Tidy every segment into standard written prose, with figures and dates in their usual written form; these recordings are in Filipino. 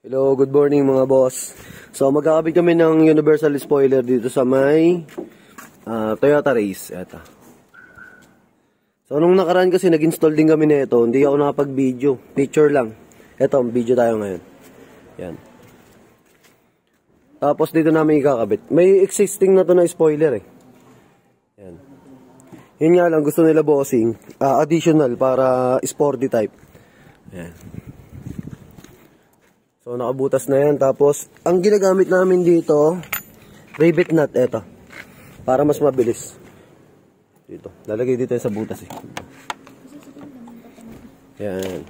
Hello, good morning mga boss. So magkakabit kami ng universal spoiler dito sa may Toyota Race. Eto. So nung nakaraan kasi nag-install din kami nito, hindi ako nakapag-video, picture lang. Eto, video tayo ngayon. Yan. Tapos dito namin ikakabit. May existing na to na spoiler eh. Yan. Yun nga lang, gusto nila bossing, additional para sporty type. Yan. So, nakabutas na yan. Tapos, ang ginagamit namin dito, rivet nut, eto. Para mas mabilis. Dito. Lalagay dito sa butas eh. Yan.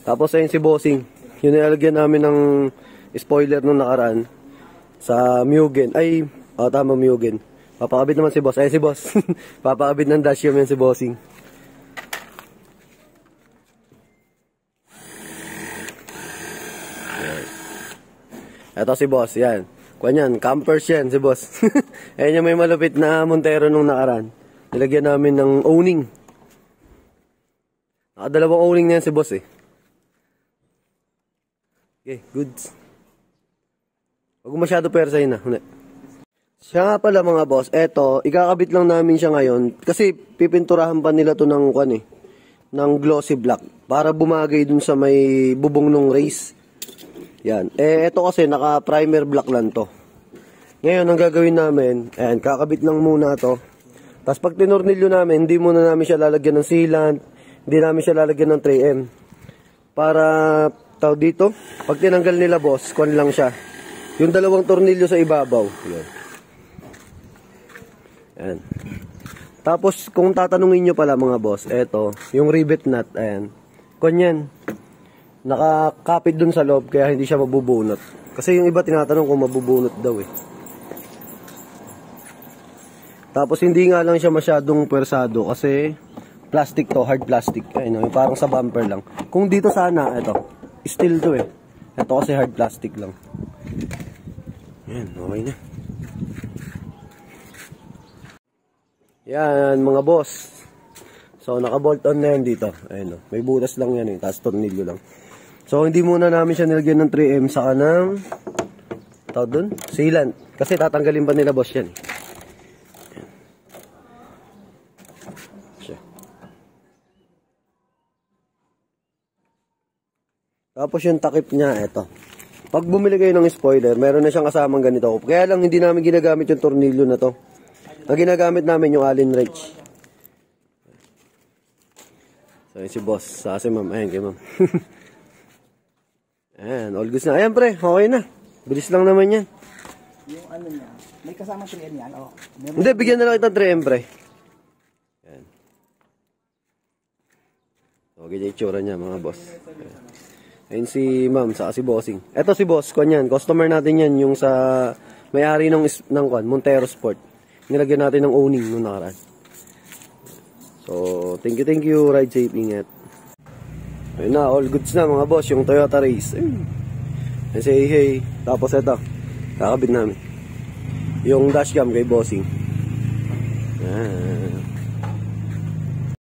Tapos, ayun si bossing. Yun nilalagyan namin ng spoiler nung nakaraan. Sa Mugen. Ay, tama, Mugen. Papakabit naman si boss. Ayun si boss. Papakabit ng dashcam yan si bossing. Ito si boss, yan. Kuwan yan, campers yan si boss. Ayan yung may malupit na Montero nung nakaraan. Nilagyan namin ng owning. Nakadalawang owning na yan si boss eh. Okay, goods. Huwag masyado persahin na. Siya nga pala mga boss, eto, ikakabit lang namin siya ngayon. Kasi pipinturahan pa nila to ng kuwan eh. Ng glossy black. Para bumagay dun sa may bubong nung race. Yan. Ito kasi naka-primer black lang to. Ngayon, ang gagawin namin, ayan, kakabit lang muna to. Tapos pag tinornilyo namin, hindi muna namin siya lalagyan ng sealant, hindi namin siya lalagyan ng 3M. Para, tao dito, pag tinanggal nila boss, kuwan lang siya. Yung dalawang tornilyo sa ibabaw. Yan. Ayan. Tapos, kung tatanungin nyo pala mga boss, eto, yung rivet nut, ayan. Kuwan yan. Nakakapit dun sa loob kaya hindi siya mabubunot. Kasi yung iba tinatanong kung mabubunot daw eh. Tapos hindi nga lang siya masyadong pwersado kasi plastic to, hard plastic. Ayun, yung parang sa bumper lang. Kung dito sana, ito, steel to eh. Ito kasi hard plastic lang. Yan, okay na. Yan mga boss. So naka-bolt on na yan dito. Ayun, may butas lang yan eh, tapos tornilyo lang. So, hindi muna namin siya nilagyan ng 3M sa kanang tawag dun? Sealant. Kasi tatanggalin pa nila boss yan. Siya. Tapos yung takip niya, eto. Pag bumili kayo ng spoiler, meron na siyang kasamang ganito. Kaya lang hindi namin ginagamit yung tornilyo na to. Ang ginagamit namin yung Allen wrench. So, yun si boss. Sa kasi ma'am. Ayan kay ma'am. Ayan, all goods na. Ayan pre, okay na. Bilis lang naman yan. Yung ano niya, may kasama 3M yan? O, hindi, bigyan na lang kita 3M pre. Ayan. Okay, yung itsura niya mga boss. Ayan. Ayan si ma'am, saka si bossing. Eto si boss, kwan yan. Customer natin yan, yung sa may-ari ng kwan, Montero Sport. Nilagyan natin ng owning nung nakaraan. So, thank you, ride safe, ingat. Ayun na, all goods na mga boss, yung Toyota Race. Ayun. Say hey. Tapos ito, kakabit namin. Yung dashcam kay bossing. Ayan.